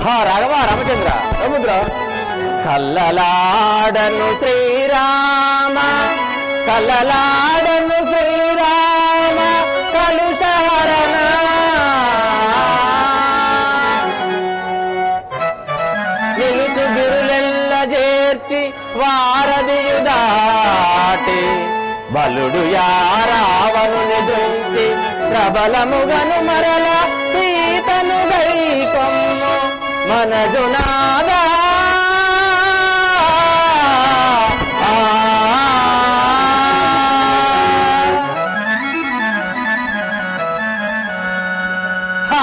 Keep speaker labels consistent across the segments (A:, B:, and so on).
A: రాఘవ రామచంద్ర
B: సముద్ర
A: కల్లలాడను శ్రీరామ కల్లలాడను శ్రీరామ కలుషారణ నిలుచు గిరులెల్ల చేర్చి వారధియు దాటి బలుడు యారావణుని దృంచి ప్రబలముగను మరల సీతను గైకొమ్ము మనజునాదా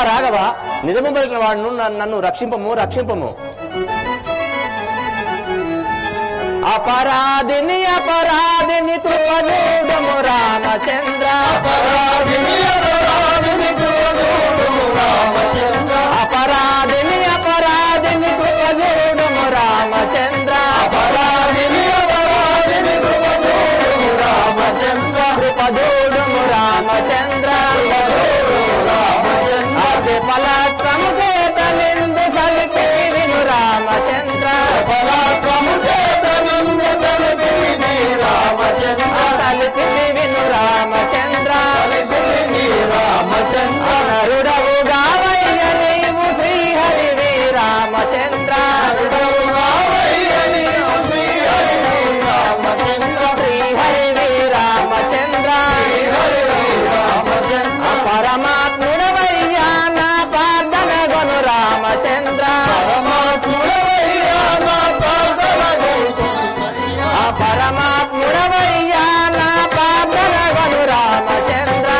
A: రాఘవ నిజము పలికిన వాడును నన్ను రక్షింపము రక్షింపము. అపరాధిని అపరాధిని కృపజూడుము రామచంద్ర
B: అపరాధిని అపరాధిని కృపజూడుము రామచంద్ర
A: అపరాధిని అపరాధిని కృపజూడుము రామచంద్ర
B: అపరాధిని అపరాధిని కృపజూడుము రామచంద్ర
A: కృపజూడుము రామచంద్ర అతి ఫలత్వము చేత నిందు కలిపి విను రామచంద్ర
B: ఫలత్వము చేత నిందు కలిపి రామచంద్ర
A: కలిపి విను రామచంద్ర
B: రామచంద్ర
A: నరుడవుగా వయ్య నీవు శ్రీహరివి రామచంద్ర
B: శ్రీహరి రామచంద్ర
A: శ్రీహరివి రామచంద్ర
B: రామచంద్ర
A: పరమాత్ముడవయ్యా నా ప్రార్థన గొను రామచంద్ర
B: పరమాత్ముడవయ్యా నా ప్రార్థన
A: పరమాత్ముడవయ్యా నా ప్రార్థన గొను రామచంద్ర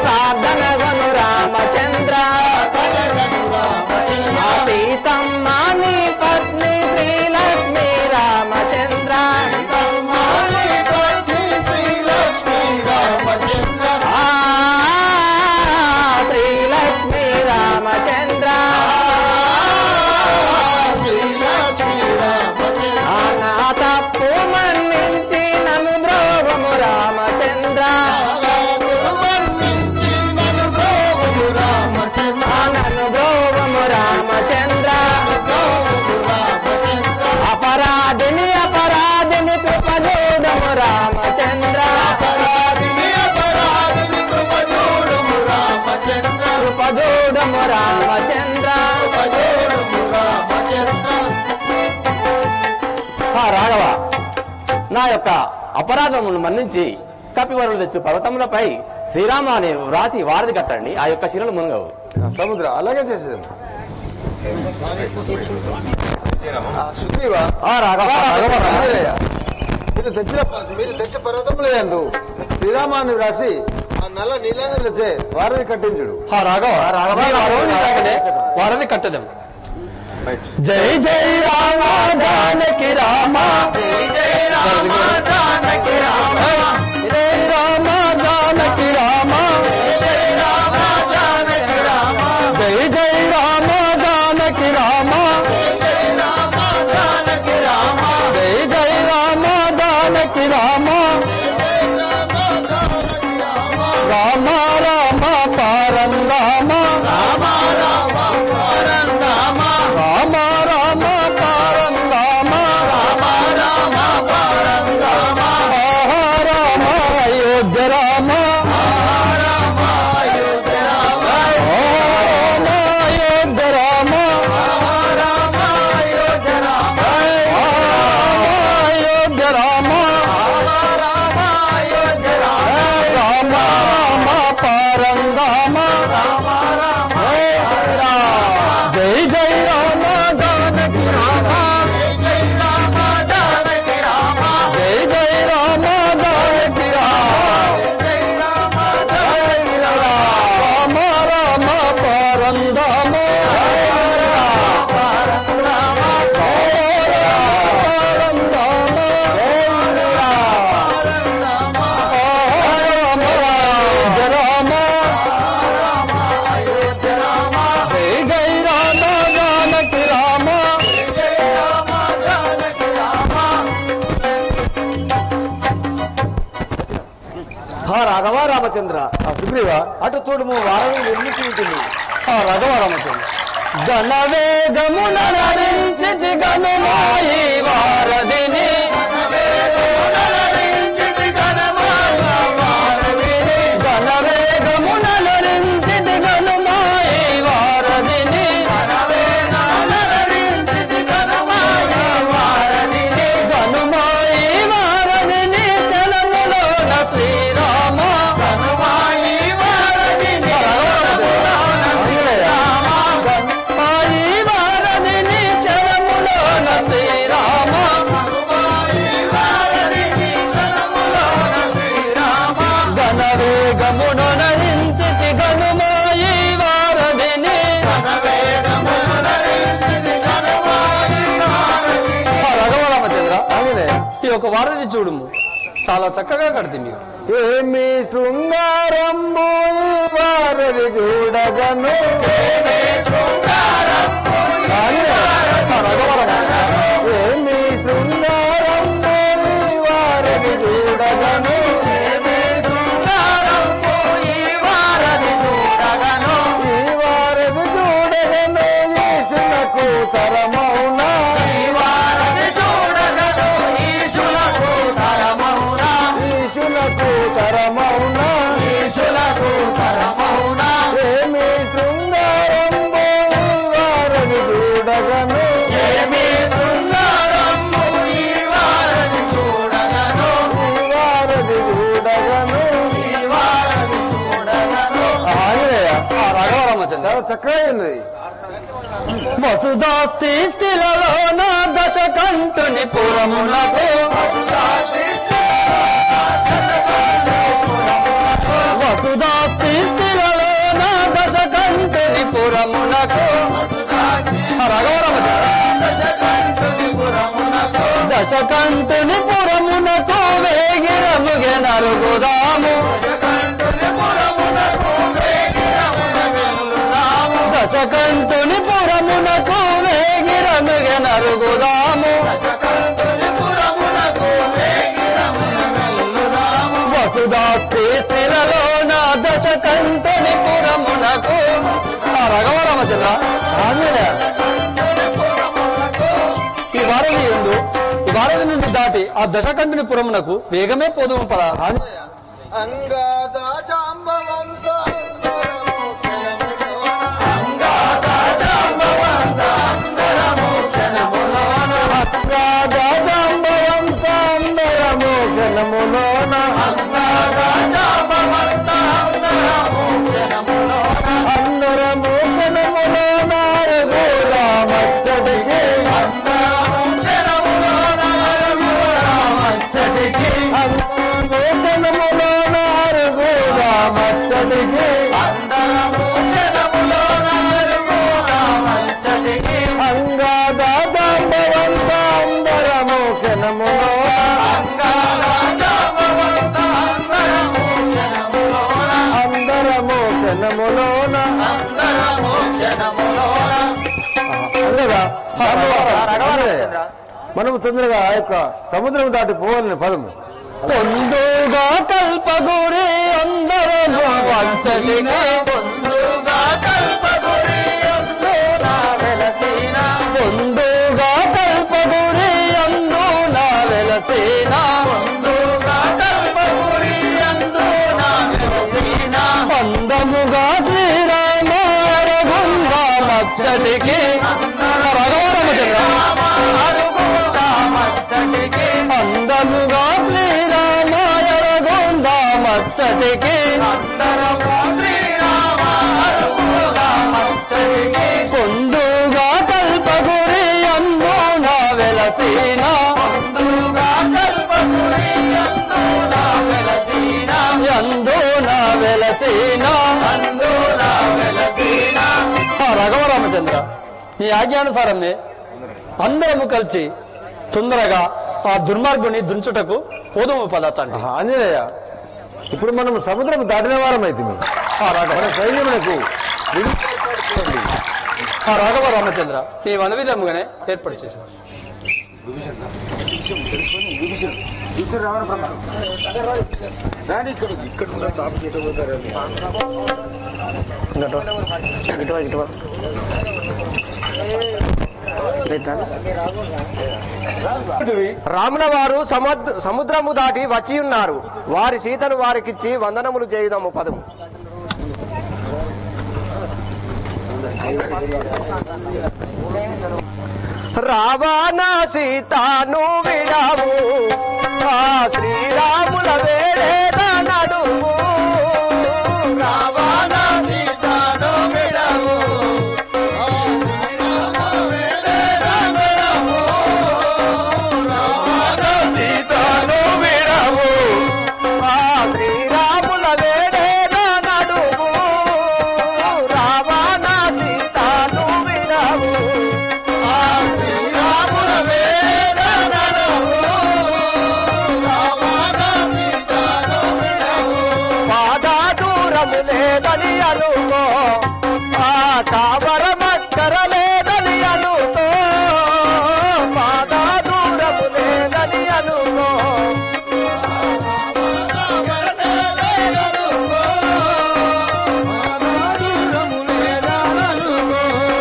A: ప్రార్థన గొను రామచంద్ర సీతమ్మ నీ పత్ని శ్రీలక్ష్మి రామచంద్ర శ్రీలక్ష్మి రామచంద్ర నా తప్పు మన్నించి నన్ను బ్రోవము రామచంద్ర నన్ను బ్రోవము రామచంద్ర అపరాధిని అపరాధిని కృపజూడము రామచంద్ర కృపజూడము రామచంద్ర రాఘవ నా యొక్క అపరాధమును మన్నించి కపివరులు తెచ్చు పర్వతములపై శ్రీరామ అని వ్రాసి వారధి కట్టండి ఆ యొక్క శిలలు మునగవు.
B: సముద్ర అలాగే చేసేది మీరు తెచ్చే పర్వతంలో ఎందు శ్రీరామాన్ని వ్రాసి ఆ నల్ల నీలంగలచే వారధి కట్టించుడు.
A: రాఘవ వారధి కట్టడం. జై జై రామ జానకి రామ జై జై రామ జానకి రామ జై రామ జానకి రామ జై రామ జానకి రామ జై జై రామ జానకి రామ జై రామ జానకి రామ జై జై రామ జానకి రామ రామ రామ పారందామ రామ రామ పారందామ రామ రామ పారందామ రామ రామ పారందామ రామ అయోధ్య రామ రామ అయోధ్య రామ రామ అయోధ్య రామ రామ అయోధ్య రామ రామ అయోధ్య రామ రామ అయోధ్య రామ రామ రామ పారందామ రామ రామ జై జై రామ జానకి రామ జై జై రామ జానకి రామ జై జై రామ జానకి రామ జై
C: హా రాఘవ రామచంద్ర
B: సుగ్రీవ
C: అటు చూడుము వారని నిర్మించి ఉంటుంది.
A: రాఘవ రామచంద్ర ఘనవేగమున నరించితి గనుమాయి వారధిని ఘనవేగమున నరించితి గనుమాయి వారధిని గనుమాయి వారధిని చలములోన శ్రీరామ గనుమాయి వారధిని చలములోన శ్రీరామ ఘనవేగమున నరించితి గనుమాయి వారధిని రాఘవ రామచంద్ర
B: ఆంజనేయ
A: ఈ యొక్క వారధి చూడుము చాలా చక్కగా కడితే మీకు
B: ఏమి శృంగారంబు వారది చూడగను ఏమి శృంగారంబు వారది చూడగను ఈ వారది చూడగను ఈశునకు తరమౌనా ఈశులకు తరమౌనా ఏమి శృంగారంబు వారది చూడగను ఈ వారది చూడగను ఆంజనేయ
A: రాఘవ రామచంద్ర
B: చాలా చక్కగా ఉంది.
A: వసుదాస్తి స్థిలలో నా దశ కంటుని పురమునకు వసుదాస్తి స్థిలలో నా దశ కంటుని పురమునకు రాఘవ రామచంద్ర దశ కంటుని పురమునకు వేగిరముగే నరుగుదాము దశకంటుని పురమునకు వేగిరముగే నరుగుదాము వసుదాస్తి స్థిరలో నా దశకంటుని పురమునకు రాఘవ రామచంద్ర
B: ఆంజనేయ
A: ఈ వారధి ఎందు ఈ వారధి నుండి దాటి ఆ దశకంటుని పురమునకు వేగమే పోదుము పద
B: ఆంజనేయ అంగాద జాంబవంత అందరమోక్షణములోన అందరమోక్షణములోన రఘురా మచ్చడికి అందరమోక్షణములోన రఘురా మచ్చడికి అంగాద జాంబవంత అందరమోక్షణములోన అందరమోక్షణములోన అనగా మనము తొందరగా ఆ యొక్క సముద్రం దాటి పోవాలని పదము
A: పొందుగా కల్పగురి అందరము వంశటికి పొందుగా కల్పగురి అందు నా వెలసేన పందముగా శ్రీరామ రఘుంగా మచ్చటికి రాఘవ రామచంద్ర అందముగా శ్రీరామ రఘుంగా మచ్చటికి పొందుగా కల్పగురి అందు నా వెలసేన అందు నా వెలసేన రాఘవ రామచంద్ర నీ ఆజ్ఞానుసారమే అందరము కలిసి తొందరగా ఆ దుర్మార్గుని దుంచుటకు పోదుము పదార్థాన్ని
B: ఆంజనేయ ఇప్పుడు మనం సముద్రం దాటిన వారం అయితే మన సైన్యమునకు
A: రాఘవ రామచంద్ర నీ వనవిధముగానే ఏర్పాటు చేశాను. రాముల వారు సముద్రము దాటి వచ్చి ఉన్నారు. వారి సీతను వారికిచ్చి వందనములు చేయుదాము పదము. రావణ సీతాను విడవు ఆ శ్రీరాముల వేడేద నడుము. రావణ సీతాను విడవు ఆ శ్రీరాముల వేడేద నడుము. రావణ సీతాను విడవు ఆ శ్రీరాముల వేడేద నడుము. రావణ సీతాను విడవు ఆ శ్రీరాముల వేడ నడుము. రావణ సీతాను విడవు పాద దూరము లేదని అనుకో ఆ కావరమక్కర లేదని అనుకో. పాద దూరము లేదని అనుకో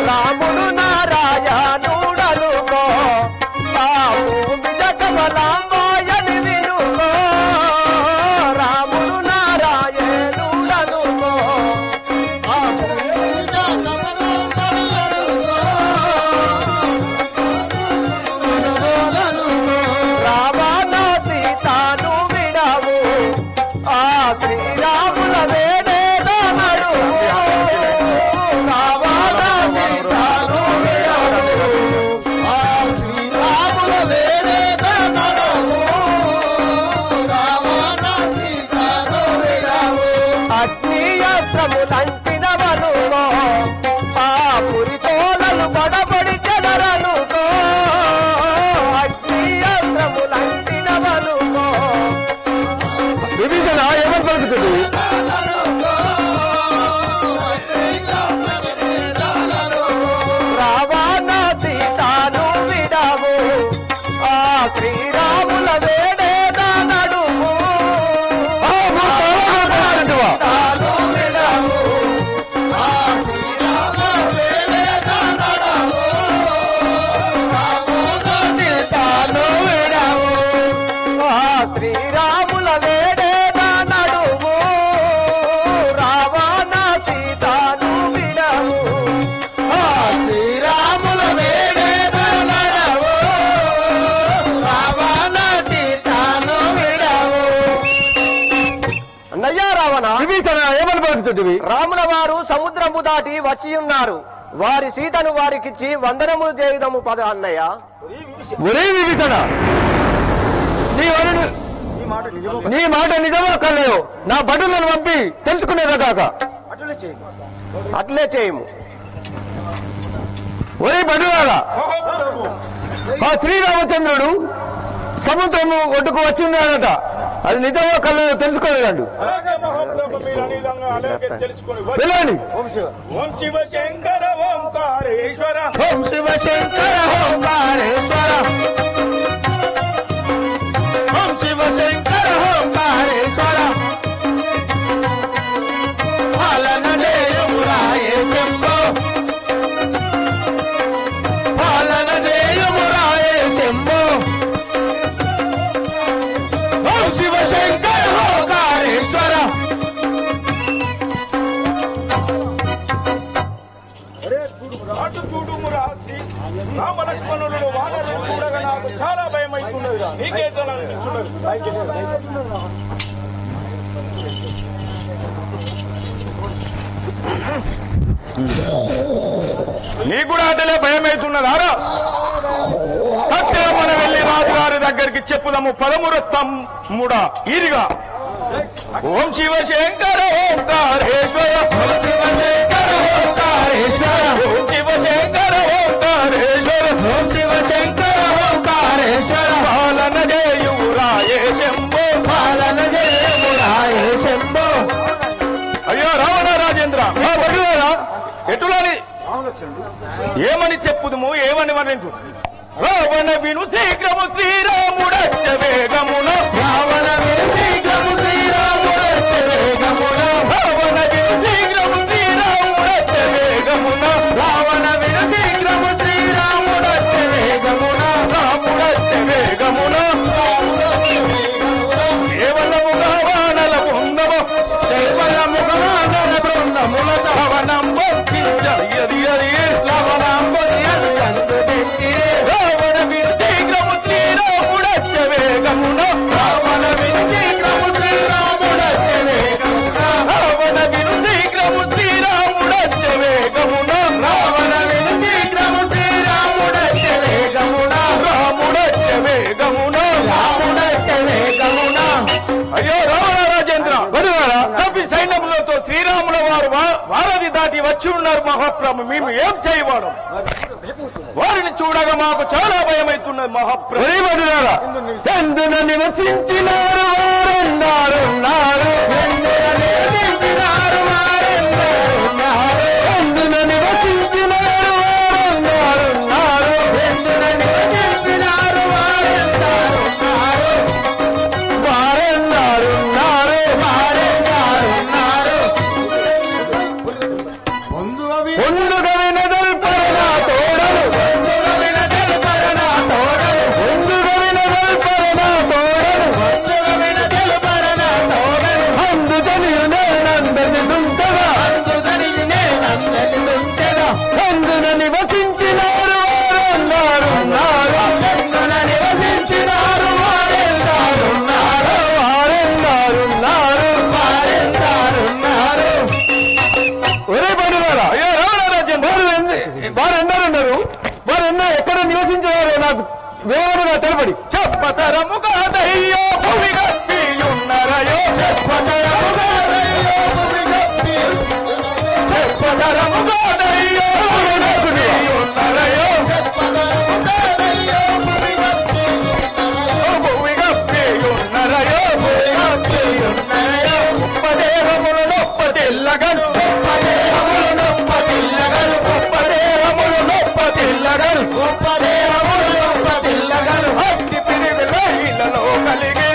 A: రాముడు నారాయణుడనుకో ఆ భూమి జగమలాంబోయని వినుకో. రాముడు నారాయణుడనుకో ఆ భూమి జగమలాంబోయని అనుకో. రావణ సీతాను విడవు ఆ శ్రీరాముల వేడేద నడుము. రావణ సీతాను విడవు ఆ శ్రీరాముల వేడేద నడుము. రావణ సీతాను విడవు అగ్నియస్త్రములంటినవనుకో ఆ పురితోలను బడబడి చెదరనుకో. అగ్నియస్త్రములంటినవనుకో విభీషణ ఎవరు పలుకుతుంది? రావణ సీతాను విడవు ఆ శ్రీరాముల వేడేద నడుము. సీతాను విడవు ఆ శ్రీరాముల వేడేద నడుము. రావణ సీతాను విడవు ఆ శ్రీరాముల వేడేద నడుము. రావణ సీతాను విడవు ఆ శ్రీరాముల వేడేద నడుము. రావణ సీతాను విడవు. అన్నయ్య రావణ
C: విభీషణ ఏమని పలుకుతుంటివి?
A: రాముల వారు సముద్రము దాటి వచ్చి ఉన్నారు. వారి సీతను వారికిచ్చి వందనములు చేయుదము పద అన్నయ్య.
C: ఒరే విభీషణ, నీ మాట నిజమో కలేవు నా భటులను పంపి తెలుసుకునేదాకా.
A: అట్లే చేయము.
C: ఒరే భటులారా, ఆ శ్రీరామచంద్రుడు సముద్రము ఒడ్డుకు వచ్చి ఉన్నాడట. అది నిజమో కలేవు తెలుసుకోలేదండు. వెళ్ళండి.
D: ఓం శివశంకర ఓంకారేశ్వర
A: ఓం శివశంకర ఓంకారేశ్వర ఓం శివశంకర ఓంకారేశ్వర పాలన జయమురాయే శంభో పాలన జయమురాయే శంభో. ఓం శివశంకర ఓంకారేశ్వర
D: అటు చూడుము రాసి రామలక్ష్మణులు వానరులు చూడగా నాకు చాలా భయం అవుతున్నది. నీకేదో అనిపిస్తున్నది. నీకు కూడా అతనే భయం అవుతున్నదారా? తక్షణం మనం వెళ్ళి రాజుగారి దగ్గరికి చెప్పుదాము. పదమురత్తమ్ముడా ఈరిగా ఓం శివశంకర ఓంకారేశ్వర ఓం శివశంకర ఓంకారేశ్వర ఓం శివశంకర ఓంకారేశ్వర ఓం శివశంకర ఓంకారేశ్వర పాలన జయమురాయే శంభో పాలన జయమురాయే శంభో. అయ్యో రావణ రాజేంద్ర ఎటులని ఏమని చెప్పుదుము, ఏమని వర్ణించు? రావణ విను శీఘ్రము శ్రీరాముడచ్చ వేగమున
A: రావణ విను శీఘ్రము శ్రీరాముడచ్చ వేగమున
D: రావణ విను శీఘ్రము శ్రీరాముడచ్చ వేగమున
A: రావణ విను శీఘ్రము శ్రీరాముడచ్చ వేగమున
D: రాముడచ్చ వేగమున కేవలముగా వానల బృందము
A: కేవలముగా వానర బృందముల
D: రావణంబు
A: అందు తెచ్చి
D: రావణ విను శీఘ్రము శ్రీరాముడచ్చ వేగమున
A: రావణ విను శీఘ్రము శ్రీరాముడచ్చ వేగమున
D: రావణ విను శీఘ్రము శ్రీరాముడచ్చ వేగమున
A: రావణ విను శీఘ్రము శ్రీరాముడచ్చ వేగమున
D: రాముడచ్చ వేగమున
A: రాముడచ్చ వేగమున
D: అయ్యో రావణ రాజేంద్ర కపి సైన్యములతో శ్రీరాముల వారు వారధి దాటి వచ్చి ఉన్నారు మహాప్రభు. మేము ఏం చేయవాడు? వారిని చూడగా మాకు చాలా భయమైతున్నది మహాప్రభు.
A: ఎందున నివసించినారు వారెన్నారున్నారు ఎందున నివసించినారు వారెన్నారున్నారు ఎందున నివసించినారు వారెన్నారున్నారు ఎందున నివసించినారు వారెన్నారున్నారు వారెన్నారున్నారు వారెన్నారున్నారు ముందుగా వినదల్పరణ తోడలు ముందుగా వినదల్పరణ తోడలు ముందుగా వినదల్పరణ తోడలు ముందుగా వినదల్పరణ తోడలు అందుదనియునే నందని దుంతగా అందుదనియునే నందని దుంతగా అందున నివసించినారు వారెన్నారున్నారు అందున నివసించినారు వారెన్నారున్నారు వారెన్నారున్నారు వారెన్నారున్నారు ఒరే పడుగారా
D: అయ్యో రావణ రాజేంద్ర
A: వారెన్నారున్నారు వారెన్నా ఎక్కడ నివసించారో నాకు వివరంగా తెలపడి
D: చెప్పతరముగా దయ్యో భూమి గప్పియున్నరయో
A: చెప్పతరముగా దయ్యో భూమి గప్పియున్నరయో
D: చెప్పతరముగా దయ్యో భూమి గప్పియున్నరయో
A: చెప్పతరముగా దయ్యో భూమి గప్పియున్నరయో
D: భూమి గప్పియున్నరయో
A: భూమి గప్పియున్నరయో
D: ఉపదేహములు నొప్పతిల్లగను
A: ఉపదేహములు నొప్పతిల్లగను
D: ఉపదేహములు నొప్పతిల్లగను
A: ఉపదేహములు నొప్పతిల్లగను
D: అగ్ని పిరిగిలో ఇళ్ళలో కలిగి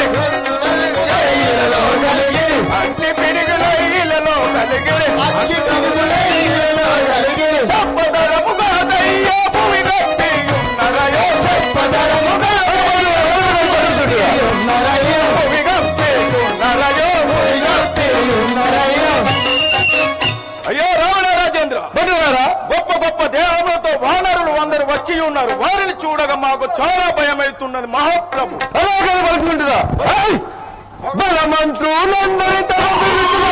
A: ఇళ్ళలో కలిగి
D: అగ్ని పిరిగిలో ఇళ్ళలో కలిగి
A: అగ్గి ప్రమిదలే ఇళ్ళలో కలిగి
D: చెప్పతరముగా దయ్యో భూమి గప్పియున్నరయో
A: చెప్పదరముగా ఉన్నరయో
D: భూమి గప్పియున్నరయో
A: భూమి గప్పియున్నరయో
D: అయ్యో రావణ రాజేంద్ర గొప్ప గొప్ప దేహములతో వానరులు అందరూ వచ్చి ఉన్నారు. వారిని చూడగా మాకు చాలా భయమవుతున్నది మహాప్రభు.
A: అలాగే పలుకుంటుందా బలమంత్రులందరి తమ బిరుదులతో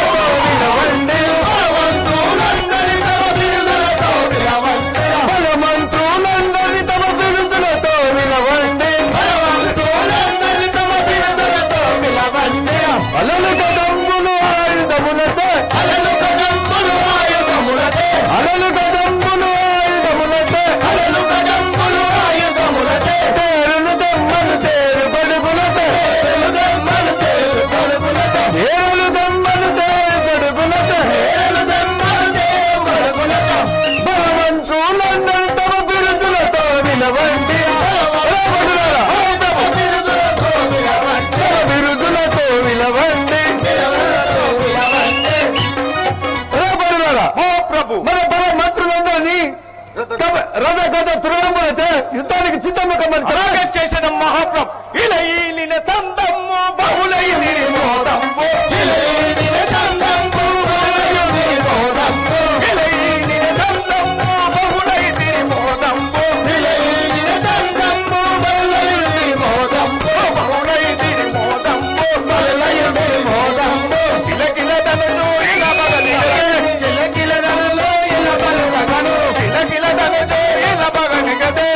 A: వినవండి బలమంత్రులందరి తమ బిరుదులతో వినవండి బలమంత్రులందరి తమ బిరుదులతో వినవండి బలమంత్రులందరి తమ బిరుదులతో వినవండి అలలు కదంబులు ఆయుధములచే అలలు కదంబులు ఆయుధములచే అలలు కదంబులు ఆయుధములచే అలలు కదంబులు ఆయుధములచే తేరును దమ్మలు తేరు పడుగులతో తేరులు దమ్మలు తేరు పడుగులతో తేరులు దమ్మలు తేరు పడుగులతో తేరులు దమ్మలు తేరు పడుగులతో బలవంతులందరూ తమ బిరుదులతో వినవండి బిరుదులతో వినవండి బిరుదులతో వినవండి
D: మహాప్రభు
A: మన బల మంత్రులందరినీ రథ గత తృణములచే యుద్ధానికి సిద్ధము కమ్మని
D: అలాగే చేసిన మహాప్రభు ఇలైలిన సందమ్ము బహుళై నిర్మోదంబు ఇలైలిన సందమ్ము బహుళై నిర్మోదంబు బహుళై నిర్మోదంబు కిలకిలదను ఇలా బగలిగే కిలకిలదను ఇలా బగలగను కిలకిలదను ఇలా బగలిగదే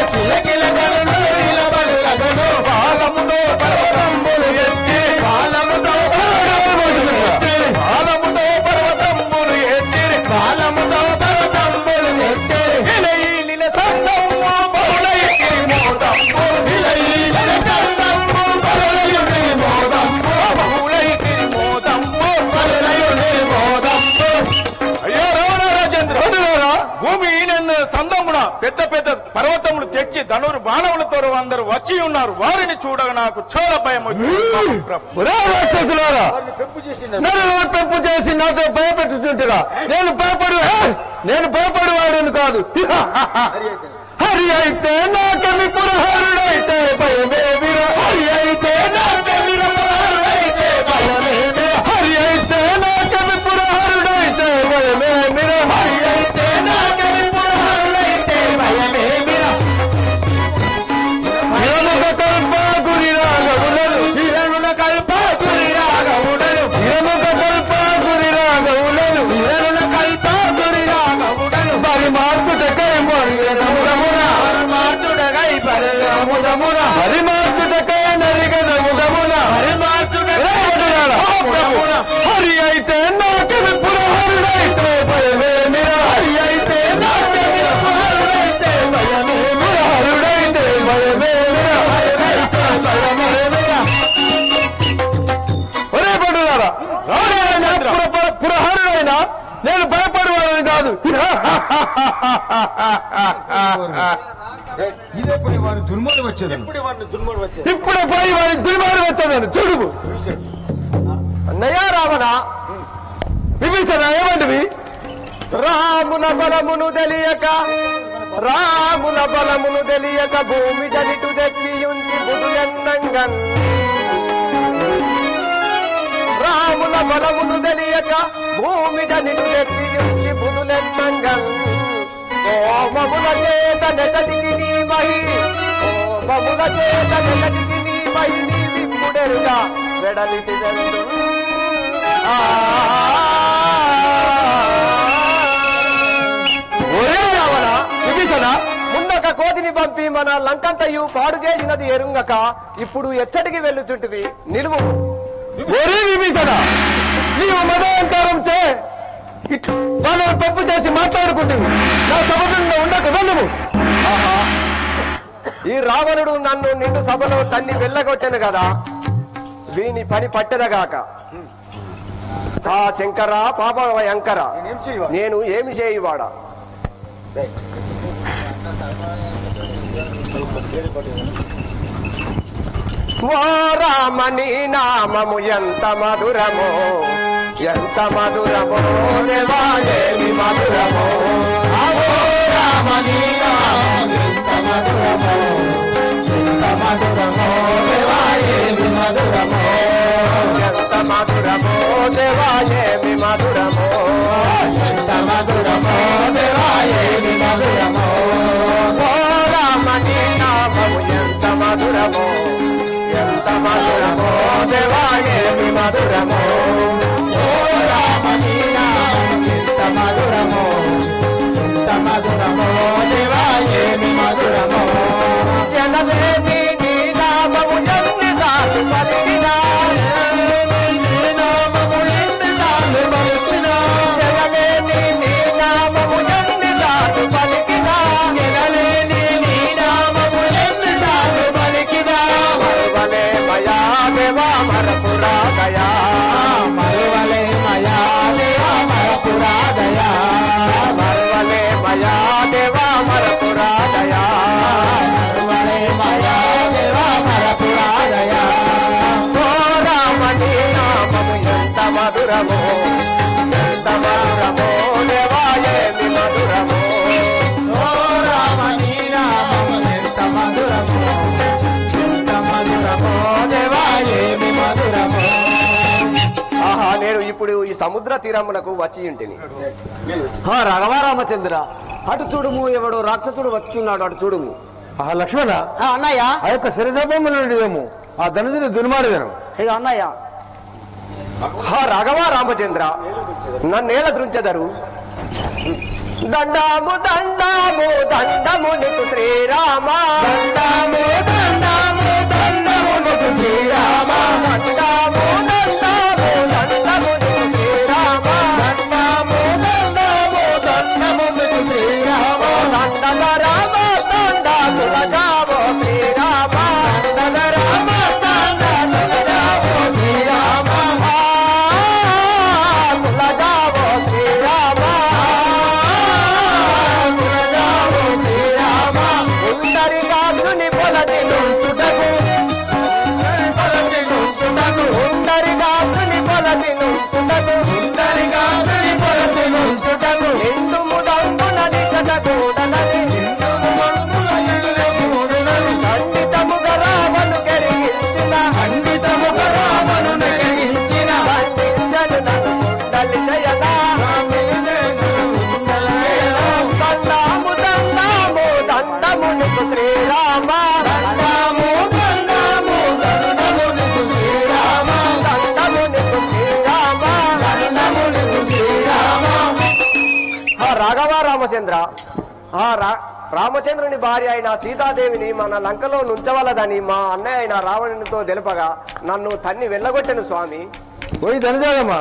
D: బాలముతో పర్వతంబులు ఎత్తి బాలముతో పర్వతంబులు ఎత్తి ఇలైలిన సందమ్ము బహుళై నిర్మోదంబు బహుళై నిర్మోదంబు అయ్యో రావణ రాజేంద్ర భూమి సందమున పెద్ద పెద్ద పర్వతములు తెచ్చి ధనురు బాణములతో అందరూ వచ్చి ఉన్నారు. వారిని చూడగా నాకు చాలా భయం వచ్చింది.
C: పెంపు చేసి నాతో భయపెట్టుతుంటారా? నేను భయపడు వాడిని కాదు. హరి అయితే నాకమి పురహరుడైతే భయమేమిరా. హరి అయితే నాకమి పురహరుడైతే భయమేమిరా. హరి అయితే నాకమి పురహరుడైతే భయమేమిరా. హరి అయితే నాకమి పురహరుడైతే భయమేమిరా. హిరణుల కల్ప గురి రాగవులను హిరణుల కల్ప గురి రాగవులను హిరణుల కల్ప గురి రాగవులను హిరణుల కల్ప గురి రాగవులను బలి మార్చుటకై హరి మార్చుటకై నరిగదముదమున హరి మార్చుటమున హరి అయితే నాకమి పురహరుడైతే భయమేమిరా. హరి అయితే నాకమి పురహరుడైతే భయమేమిరా. హరుడైతే భయమేమిరా. హరుడైతే భయమేమిరా. ఒరే పడులారా, పురహరుడైనా నేను భయపడేవాడని కాదు.
B: ఇదే పోయి వారి దుర్మోడు వచ్చేది.
C: ఇప్పుడే పోయి వారి దుర్మార్గం వచ్చాను. చూడు
A: అన్నయ్య రావణ,
C: విభీషణ ఏమంటివి?
A: రాముల బలమును తెలియక భూమి జనిటు తెచ్చి ఉంచి బుధులెన్నంగన్. రాముల బలమును తెలియక భూమి జనిటు తెచ్చి ఉంచి బుధులెన్నంగన్. ఓమముల చేత నెచటికి నీ మహి ఓమముల చేత నెచటికి నీ మహి నీ విప్పుడెరుగా వెడలితి వెండు.
C: విభీషణ,
A: ముందక కోతిని పంపి మన లంకంతయు పాడు చేసినది ఎరుంగక ఇప్పుడు ఎచ్చటికి వెళ్ళుచుంటివి నిలువు.
C: ఒరే విభీషణ, నీవు మదోంకారం చే వాళ్ళని తప్పు చేసి మాట్లాడుకుంటుంది. నా సభలో ఉండక వెళ్ళము.
A: ఈ రావణుడు నన్ను నిండు సభలో తన్ని వెళ్ళగొట్టాను కదా, వీని పని పట్టెదగాక. ఆ శంకర పాప భయంకర, నేను ఏమి చేయువాడా? ఓ రామని నామము ఎంత మధురమో, ఎంత మధురమో దేవాయేమి మధురమో. ఓ రామని నామము ఎంత మధురమో, ఎంత మధురమో దేవాయేమి మధురమో. ఎంత మధురమో దేవాయేమి మధురమో, ఎంత మధురమో దేవాయేమి మధురమో. ఓ రామని నామము ఎంత మధురమో, ఎంత మధురమో దేవాయేమి మధురమో. ఓ రామని నామము ఎంత మధురమో, ఎంత మధురమో దేవాయేమి మధురమో. జనలేని నీ నామము ఎన్నిసార్లు పలికినా, నామము ఎన్నిసార్లు పలికినా. జనలేని నీ నామము ఎన్నిసార్లు పలికినా, జనలేని నీ నామము ఎన్నిసార్లు పలికినా. మరువలే మయా దేవా మరపురా దయా, మరువలే మయా దేవా మరపురా దయా, మరువలే మయా దేవా మరపురా దయా, మరువలే మయా దేవా మరపురా దయా. ఓ రామని నామము ఎంత మధురమో, ఎంత మధురమో దేవాయేమి మధురమో. ఓ రామని నామము ఎంత మధురమో, ఎంత మధురమో దేవాయేమి మధురమో. ఆహా, నేను ఇప్పుడు ఈ సముద్ర తీరమునకు వచ్చి ఉంటిని.
E: రాఘవరామచంద్ర, అటు చూడుము, ఎవడో రాక్షసుడు వచ్చున్నాడు, అటు చూడుము.
C: లక్ష్మణ,
E: అన్నయ్య,
C: ఆ యొక్క శిరసభముల నుండిదేమో ఆ ధనుజుని దుర్మార్గను.
E: ఇక అన్నయ్య,
A: రాఘవ రామచంద్ర, నన్నేల దృంచెదరు. దండాము దండాము దండము నీకు శ్రీరామ, దండాము దండాము దండము నీకు శ్రీరామ, దండాము దండాము దండము నీకు శ్రీరామ, దండాము దండాము దండము నీకు శ్రీరామ. దండల రామ దండ తులజావో శ్రీరామ, దండల రామ దండ తులజావో శ్రీరామ, తులజావో శ్రీరామ, తులజావో శ్రీరామ.
C: నుంచుటకు సుందరిగాసుని కొరకు నుంచుటకు ఎందు ముదంబున నిచటకూడనని ఖండితముగా రావను కెరిగించిన ఖండితముగా రావను కెరిగించిన ఖండించను నన్ను కుండలి శయనా దండాము దండాము దండమునికు శ్రీరామ దండాము దండాము దండమునికు శ్రీరామ దండమునికు శ్రీరామ దండమునికు శ్రీరామ. రాఘవ రామచంద్ర, రామచంద్రుని భార్య అయిన సీతాదేవిని మన లంకలో నుంచవలదని మా అన్నయ్య అయిన రావణునితో తెలుపగా నన్ను తన్ని వెళ్ళగొట్టెను స్వామి.
B: పోయి ధనజాలమ్మా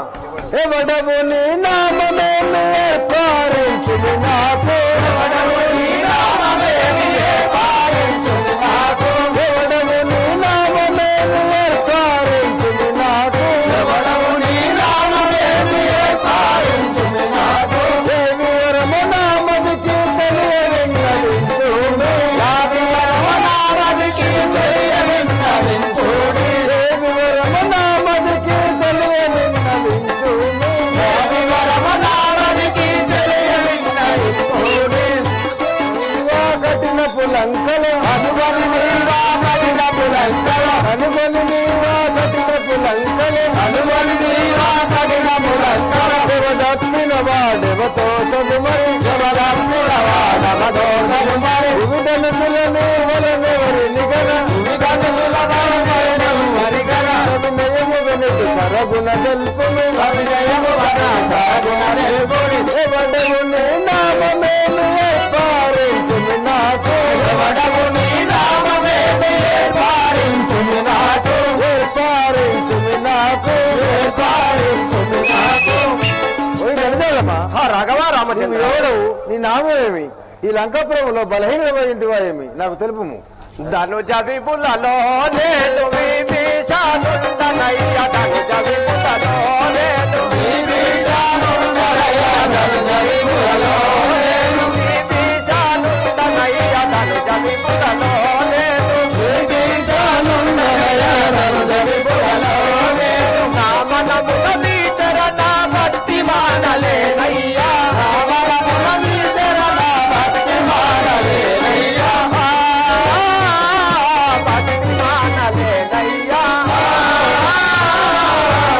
B: ఏ వడవు నీ నామమేమి ఏర్పారించుము నాకు వడవు నీ నామమేమి ఏర్పారించుము నాకు వడవు నీ నామమేమి ఏర్పారించుము నాకు వడవు నీ నామమేమి ఏర్పారించుము నాకు దేవి వరము నామదికి తెలియవిన్నవించుము దేవి వరము నామదికి తెలియవిన్నవించుము దేవి వరము నామదికి పులంకలు అనుబని నీవా కట్టిన పులంకలు అనుబని నీవా కట్టిన పులంకలు అనుబని నీవా కట్టిన పులంకలు శివదత్మిన వాడెవతో చదుమరి శివదత్మిన వాడవతో చదుమరి వివిధనుల నీవలనెవరి నిగన వివిధనుల వాడెవరి గన అభినయము వెనుక సరగుణ తెలుపును అభినయము వన సరగుణ తెలుపుని ఎవడవు నీ నామమేమి ఏర్పారించుము నాకు ఎవడవు నీ నామమేమి ఏర్పారించుము నాకు ఏర్పారించుము నాకు ఏర్పారించుము నాకు.
C: రాఘవ రామచంద్ర,
B: ఎవడవు నీ నామమేమి ఈ లంకాపురంలో బలహీనమైంటివా ఏమి నాకు తెలుపుము.
C: ధనుజ విపులలో నేను విభీషణుండనయ్య ధనుజ విపులలో నేను విభీషణుండనయ్య ధనుజ విపులలో నేను విభీషణుండనయ్య ధనుజ విపులలో నేను విభీషణుండనయ్య ధనుజ విపులలో నేను నామనమున నీచరణ భక్తి మానలేనయ్యా నామనమున నీచరణ భక్తి మానలేనయ్యా భక్తి మానలేనయ్యా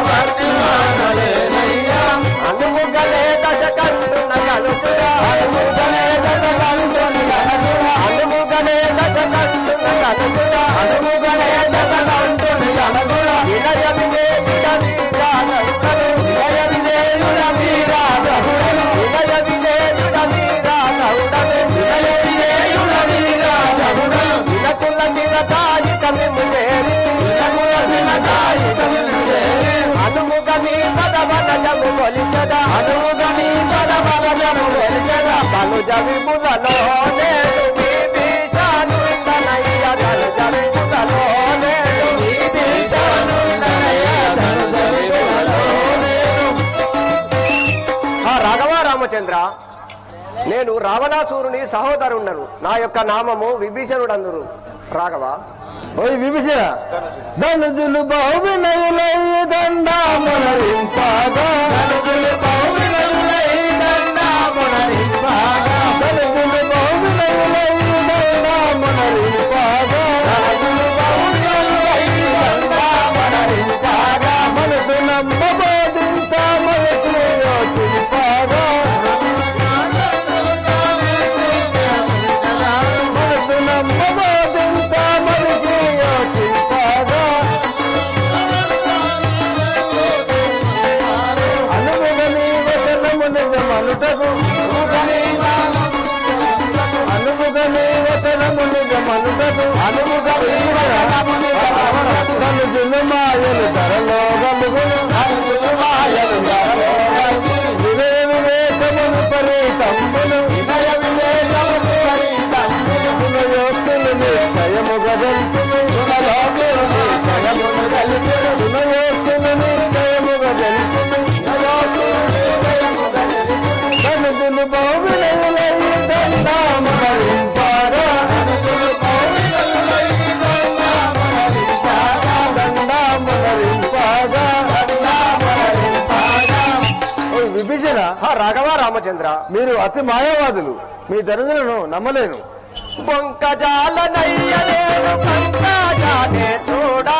C: భక్తి మానలేనయ్యా అనుముగలే దశకంటున కలుతురా అనుముగలే దశకంటున కలుతురా అనుముగలే దశకంటున కలుతురా అనుముగలే దశకంటున కలుతురా వినయ వివేకుడ వీరాధరుడను వినయ వివేకుడ వీరాధరుడను వినయ వివేకుడ వీరాధరుడను వినయ వివేకుడ వీరాధరుడను వినకుల నిరతాయి కమిము చేరి వినకుల నిరతాయి కమిము చేరి అనుముగ నీ పదవనజము కొలిచద అనుముగ నీ పదవనజము కొలిచద తనుజ విపులలో నేను విభీషణుండనయ్య తనుజ విపులలో నేను విభీషణుండనయ్య తనుజ విపులలో నేను. రాఘవ రామచంద్ర, నేను రావణాసురుని సహోదరుండను. నా యొక్క నామము విభీషణుడందురు. రాఘవ
B: ఓయ్ విభీషణ ధనుజులు బహువినయులై దండామునరింపాగా ధనుజులు బహువినయులై దండామునరింపాగా ధనుజులు బహువినయులై దండామునరింపాగా ధనుజులు బహువినయులై దండామునరింపాగా మనసు నమ్మబోదింత మనకి యోచింపాగా మనసు నమ్మబోదింత మనకి యోచింపాగా అనుముగని వచనము నిజమనుటకు అనుముగని వచనము నిజమనుటకు అనుముగని ధనుజులు మాయలు ధరలో గలుగును ధనుజులు మాయలు ధరలో గలుగును వినయ వివేకమును పరితంబులు వినయ వివేకమును పరితంబులు సునయోక్తులు నిశ్చయముగా జల్పును సునయోక్తులు నిశ్చయముగా జల్పును సునయోక్తులు నిశ్చయముగా జల్పును ధనుజులు బహువినయులై దండామునరింపాగా ధనుజులు బహువినయులై దండామునరింపాగా దండామునరింపాగా విభీషణ
E: రాఘవ రామచంద్ర
B: మీరు అతి మాయావాదులు, మీ ధనులను నమ్మలేను.
E: బొంకజాలనయ్యనేను పంకజానే తోడా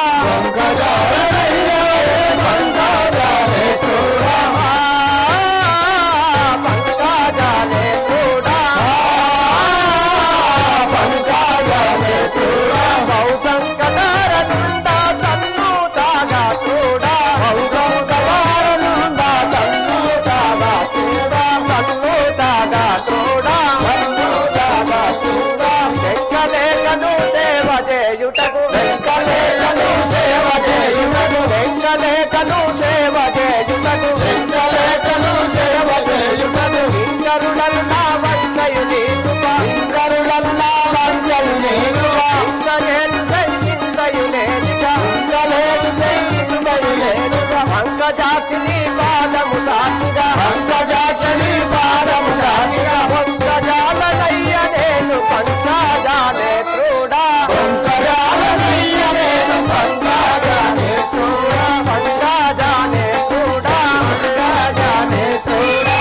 E: పంకజాక్షిని పాదము సాక్షిగా పంకజాక్షిని పాదము సాక్షిగా పంకజాలనయ్య నేను పంకజాలే త్రోడా పంకజాలనయ్య నేను పంకజాలే త్రోడా పంకజాలే త్రోడా పంకజాలే త్రోడా.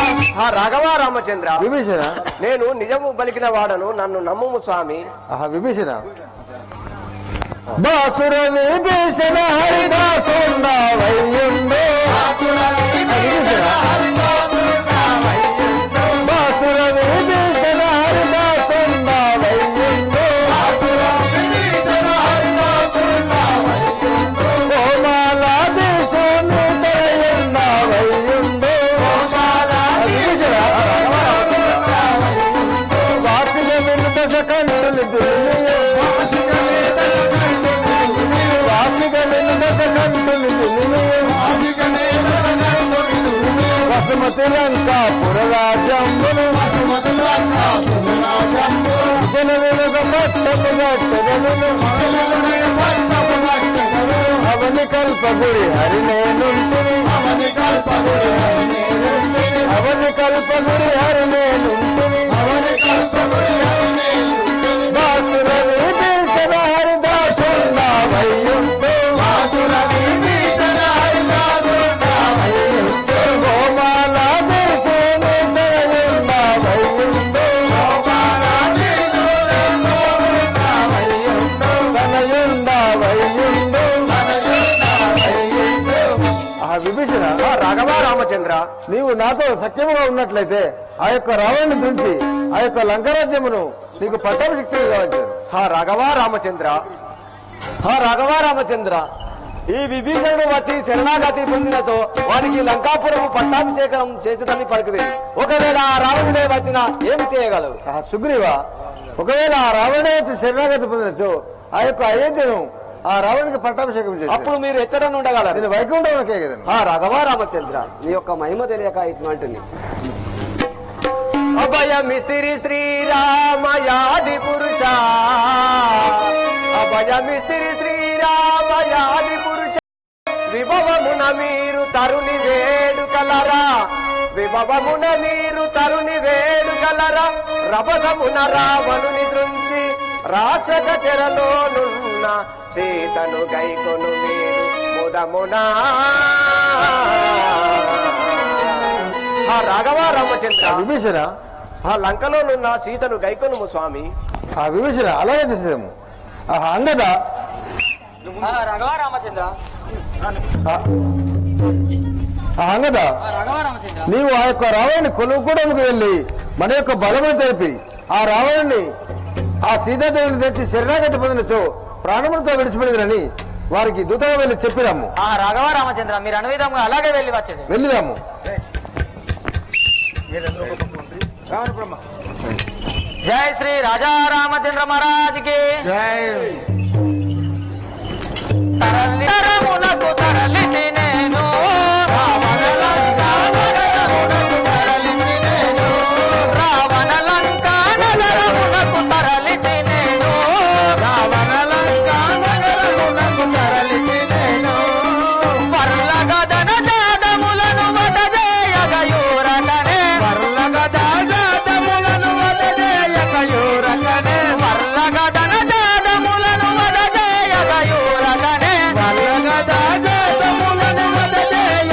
E: రాఘవ రామచంద్ర
B: విభీషణ
E: నేను నిజము పలికిన వాడను, నన్ను నమ్ముము స్వామి.
B: విభీషణ బాసుర విభీషణ హరిదాసుండవయ్యుండు బాసుర విభీషణ హరిదాసుండవయ్యుండు కోమాలాదేశుని తరయుండవయ్యుండు వార్షిక విను దశ కంటులు వసుమతి లంక పురరాజంబులు అవని కల్పగుడి హరి నేనుంటిని అవని కల్పగుడి హరి నేనుంటిని బాసుర విభీషణ హరిదాసుండవయ్యుండు బాసుర విభీషణ హరిదాసుండవయ్యుండు గోమాలాదేశుని తనయుండవయ్యుండు తనయుండవయ్యుండు. విభీషణ
E: రాఘవ రామచంద్ర
B: నీవు నాతో సఖ్యముగా ఉన్నట్లయితే ఆ యొక్క రావణుని తుంచి ఆ యొక్క లంకరాజ్యమును నీకు పట్టాభిషిక్తులు కావచ్చారు.
E: రాఘవ రామచంద్ర
A: రాఘవ రామచంద్ర ఈ విభీషణుడు వచ్చి శరణాగతి పొందినచో వారికి లంకాపురము పట్టాభిషేకం చేసేదని పలికింది. ఒకవేళ ఆ రావణుడే వచ్చినా ఏమి చేయగలవు?
B: సుగ్రీవ, ఒకవేళ ఆ రావణుడే వచ్చి శరణాగతి పొందినచో ఆ యొక్క అయోధ్యను ఆ రావణునికి పట్టాభిషేకం చేసి
A: అప్పుడు మీరు ఎచ్చడం ఉండగలరు.
B: నేను వైకుంఠంలోకే కదా.
A: రాఘవ రామచంద్ర నీ యొక్క మహిమ తెలియక ఇటువంటిది.
E: అభయమిస్త్రి శ్రీరామయాది పురుష అభయమిస్త్రి శ్రీరామయాది పురుష విభవమున మీరు తరుణి వేడుకలరా విభవమున మీరు తరుణి వేడుకలరా రభసమున రావణుని దృంచి రాక్షస చెరలోనున్న సీతను గైకొను మీరు ముదమునా. రాఘవ రామచంద్ర
B: విభీషణ
E: లంకలోనున్న సీతను గైకొనుము స్వామి.
B: విభీషణ అలాగే చేసేము. అంగద
A: రాఘవ రామచంద్ర
B: అంగద నీవు ఆ యొక్క రావణుని కొలువుకోవడానికి వెళ్ళి మన యొక్క బలమును తెలిపి ఆ రావణుని ఆ సీతాదేవిని తెచ్చి శరణాగతి పొందినచో ప్రాణములతో విడిచిపెడదని వారికి దూతగా వెళ్ళి చెప్పిరాము.
A: రాఘవ రామచంద్ర మీరు అనువిధంగా అలాగే వెళ్ళి వచ్చేది
B: వెళ్ళిరాము.
A: జై శ్రీ రాజా రామచంద్ర మహారాజ్ కి తరమునకు తరలితి నేను రావణ లంకా నగరమునకు తరలితి నేను రావణ లంకా నగరమునకు తరలితి నేను రావణ లంకా నగరమునకు తరలితి నేను వర్ల గదన జాదములను వదజేయగయూరకనే వర్ల గద జాదములను వదజేయగయూరకనే వర్ల గదన జాదములను వదజేయగయూరకనే వర్ల గద జాదములను వదజేయ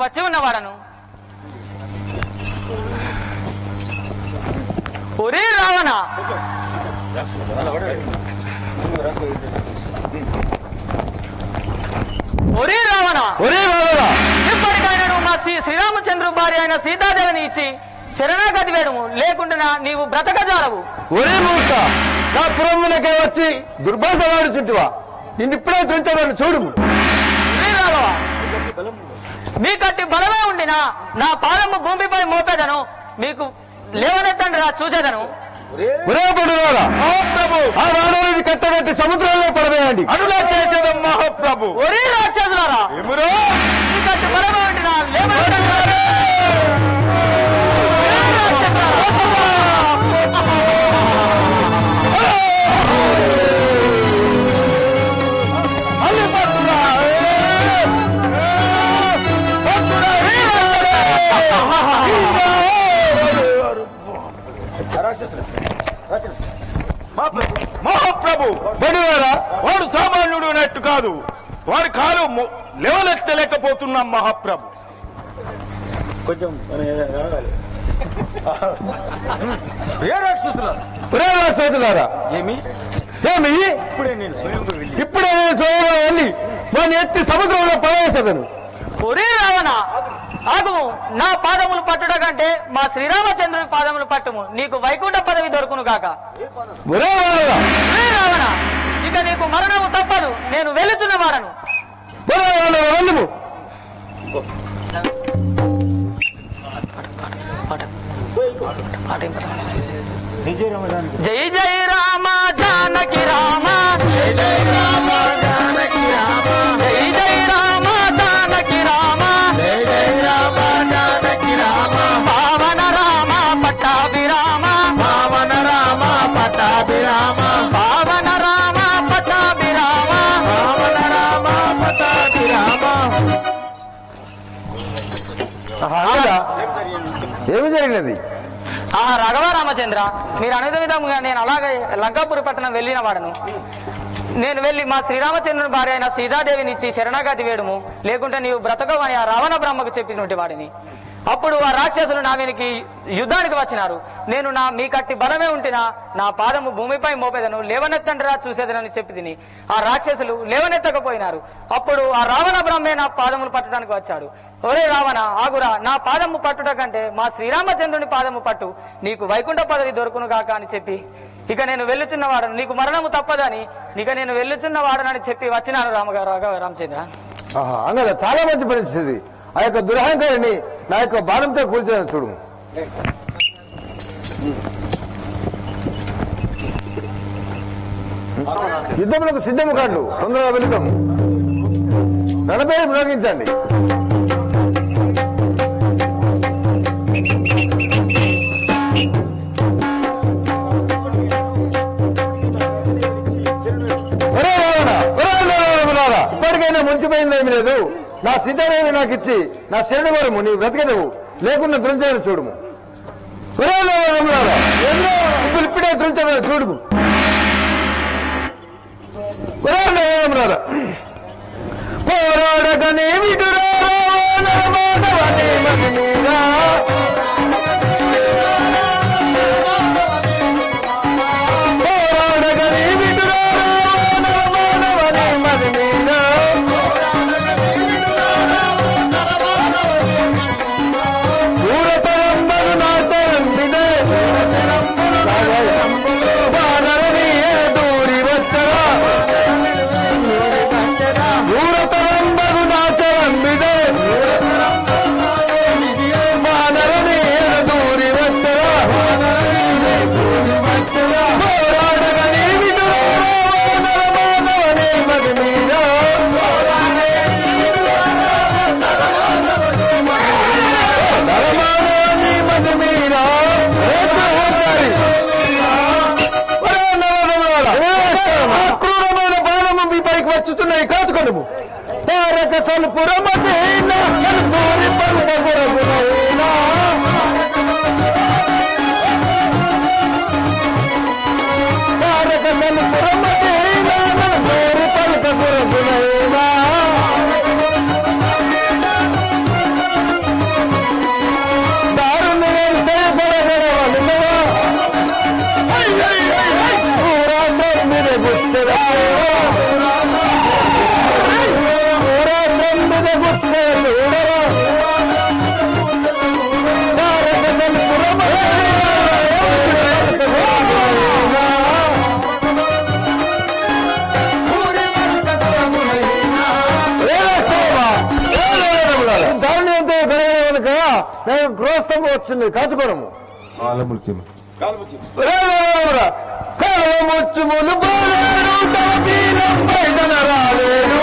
F: వచ్చి ఉన్నవాడను. ఒరే రావణ, ఒరే రావణ, ఇప్పటికైనా నువ్వు మా శ్రీరామచంద్రు భార్య అయిన సీతాదేవిని ఇచ్చి శరణాగతి వేడుము, లేకుండా నీవు బ్రతకజాలవు.
C: ఒరే మూర్ఖ, నా పురమునకే వచ్చి దుర్భాషలాడు చుట్టువా, నిన్ను ఇప్పుడే తుంచాలని చూడు.
F: మీ కట్టి బలమే ఉండినా నా పాదము భూమిపై మోపేదను, మీకు లేవనెత్తండి రా చూసేదను.
C: ఆ వాడని కట్టగట్టి సముద్రంలో పడవేయండి.
D: అనులా చేసేదం మహాప్రభు.
F: ఒరే రాక్షసులారా, మీ కట్టి బలమే ఉండినా లేవనెత్తండి రా.
D: మహాప్రభు, వాడు సామాన్యుడు అన్నట్టు కాదు, వాడి కాలు లేవనెత్తలేకపోతున్నాం మహాప్రభు. కొంచెం
C: రాక్షసులారా, ఏమి ఇప్పుడే నేను స్వయంగా వెళ్ళి వాడిని ఎత్తి సముద్రంలో పడవేసేదను.
F: ఒరే రావణ, ఆగుము, నా పాదములు పట్టుట కంటే మా శ్రీరామచంద్రుని పాదములు పట్టుము, నీకు వైకుంఠ పదవి దొరుకును గాక.
C: ఒరే
F: రావణ, ఇక నీకు మరణము తప్పదు, నేను వెళుతున్న వాడను.
C: వెళ్ళము.
F: జై జై రామ జానకి రామ, జై జై రామ జానకి రామ, జై జై రామ జానకి రామ, జై జై రామ జానకి రామ, పావన రామ పట్టాభిరామ, పావన రామ పట్టాభిరామ, పావన రామ పట్టాభిరామ, పావన రామ పట్టాభిరామ.
B: ఏమి జరిగినది?
F: రాఘవ రామచంద్ర, మీరు అనే విధంగా నేను అలాగే లంకాపురి పట్టణం వెళ్ళిన వాడను. నేను వెళ్ళి మా శ్రీరామచంద్రుని భార్య అయిన సీతాదేవిని ఇచ్చి శరణాగతి వేడుము, లేకుంటే నీవు బ్రతకవు అని ఆ రావణ బ్రహ్మకు చెప్పినటువంటి వాడిని. అప్పుడు ఆ రాక్షసులు నా వెనికి యుద్ధానికి వచ్చినారు. నేను మీ కట్టి బలమే ఉంటినా నా పాదము భూమిపై మోపేదను, లేవనెత్తండి రా చూసేదనని చెప్పి తిని ఆ రాక్షసులు లేవనెత్తకపోయినారు. అప్పుడు ఆ రావణ బ్రహ్మే నా పాదములు పట్టడానికి వచ్చాడు. ఒరే రావణ, ఆగురా, నా పాదము పట్టుట కంటే మా శ్రీరామచంద్రుని పాదము పట్టు, నీకు వైకుంఠ పదవి దొరుకును గాక అని చెప్పి ఇక నేను వెళ్ళుచున్నవాడను, నీకు మరణము తప్పదని ఇక నేను వెళ్ళుచున్నవాడనని చెప్పి వచ్చినాను రాఘవ రామచంద్ర.
B: అంగదా చాలా మంచి పరిస్థితి. ఆ యొక్క దురహంకారిని నా యొక్క బాణంతో కూల్చేదని చూడు. యుద్ధములకు సిద్ధము కాండు, తొందరగా వెళుతాం. రణపేరు ప్రయోగించండి. ఇప్పటికైనా ముంచిపోయింది ఏమి లేదు. నా సీతాదేవి నాకు ఇచ్చి నా శరణు కోరము, నీ బ్రతికెదవు, లేకుండా దృంచని చూడుము.
C: ఇప్పుడే దృంచని చూడుము. పోరాడగనే విడురా వానర
B: నేను క్రోస్తం వచ్చింది కాచుకోవడము
C: కాలముచ్చుములు
A: రాలేడు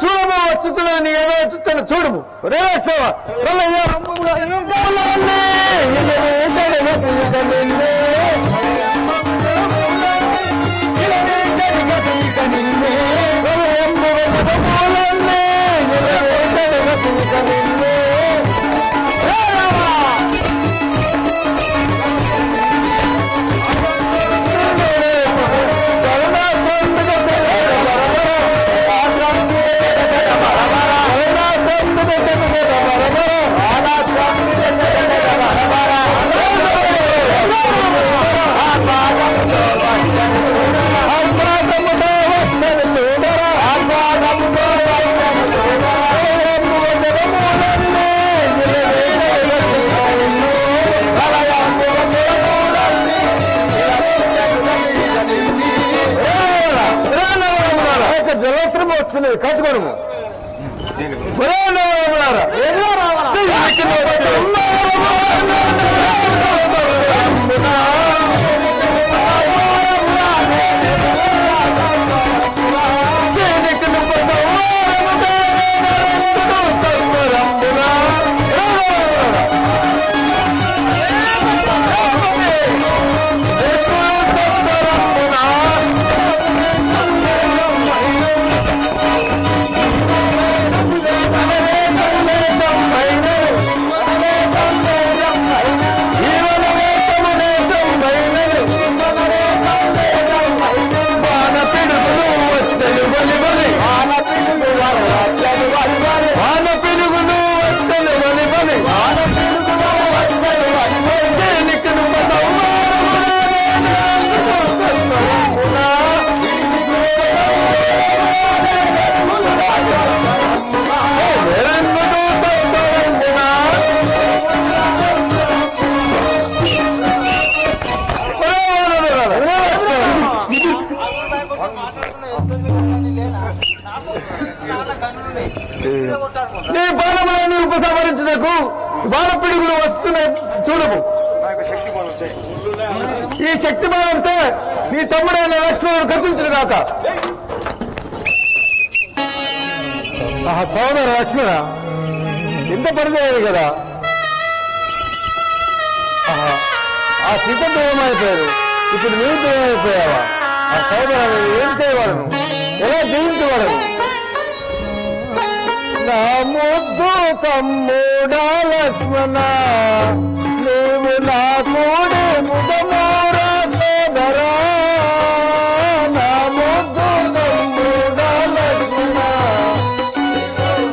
A: చూడము జలశ్రమ వచ్చింది కాచుకోవడము నీ బాణములను ఉపసంహరించుటకు బాణపిడుగులు వస్తున్నాయి చూడము. ఈ శక్తి బాణంతో నీ తమ్ముడైన లక్ష్మణుడు కథించును కాక. సోదర లక్ష్మణ ఇంత పనిచేయదు కదా. ఆ సీత దూరమైపోయారు, ఇప్పుడు నీవు దూరమైపోయావా? ఆ సోదర ఏం చేయవాడను, ఎలా జీవించవాడను? నా ముద్దు తమ్ముడా లక్ష్మణ, నీవు నా కూడి ముదమోరా సోదరా. నా ముద్దు తమ్ముడా లక్ష్మణ,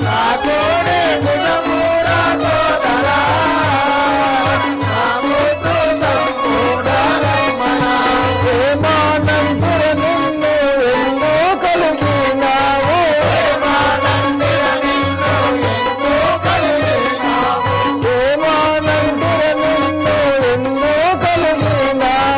A: నా కూడి ముదమోరా సోదరా. నా ముద్దు తమ్ముడా లక్ష్మణ, ప్రేమానందుర నిన్ను ఎందు కలిగినావు. ప్రేమానందుర నిన్ను ఎందు కలిగినావు.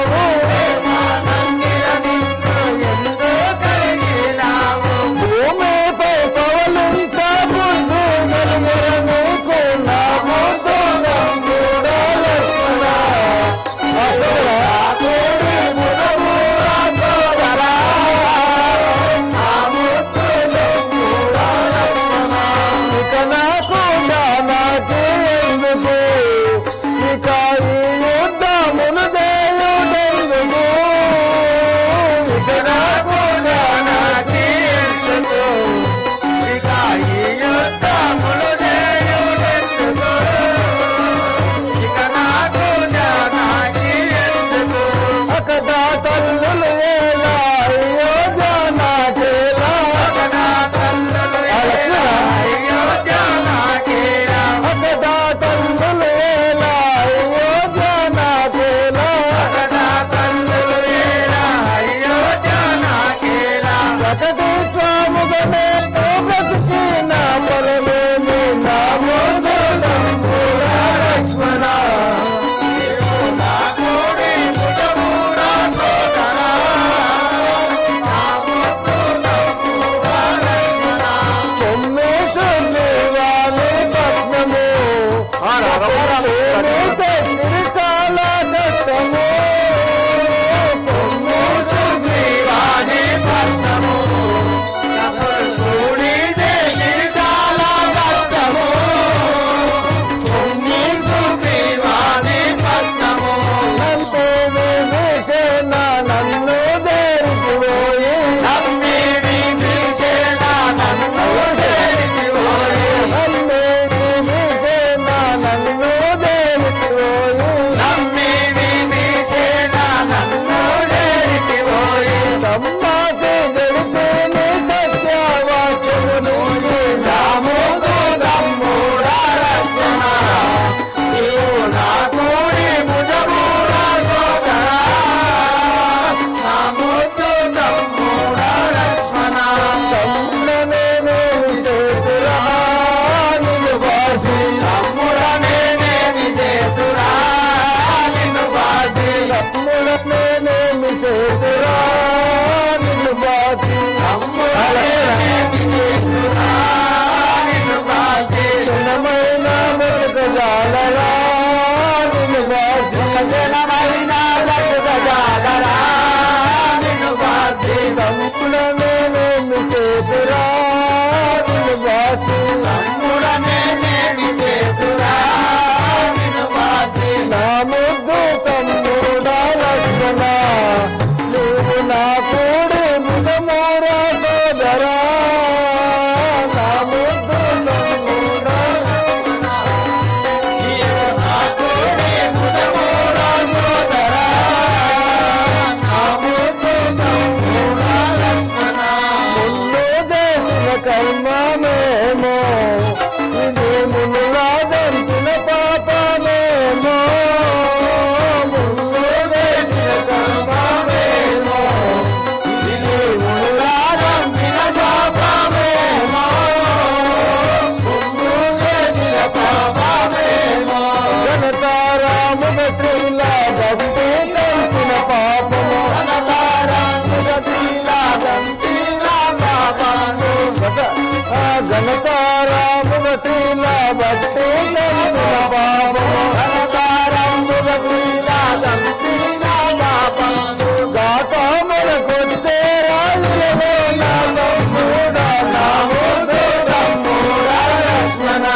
C: ఇలా బట్టి చంపిన పాపము అవతారంబుల ఇలా చంపిన పాపము గాతములకొచ్చే రాజులలో నా తమ్ముడా నా ముద్దు తమ్ముడా లక్ష్మణ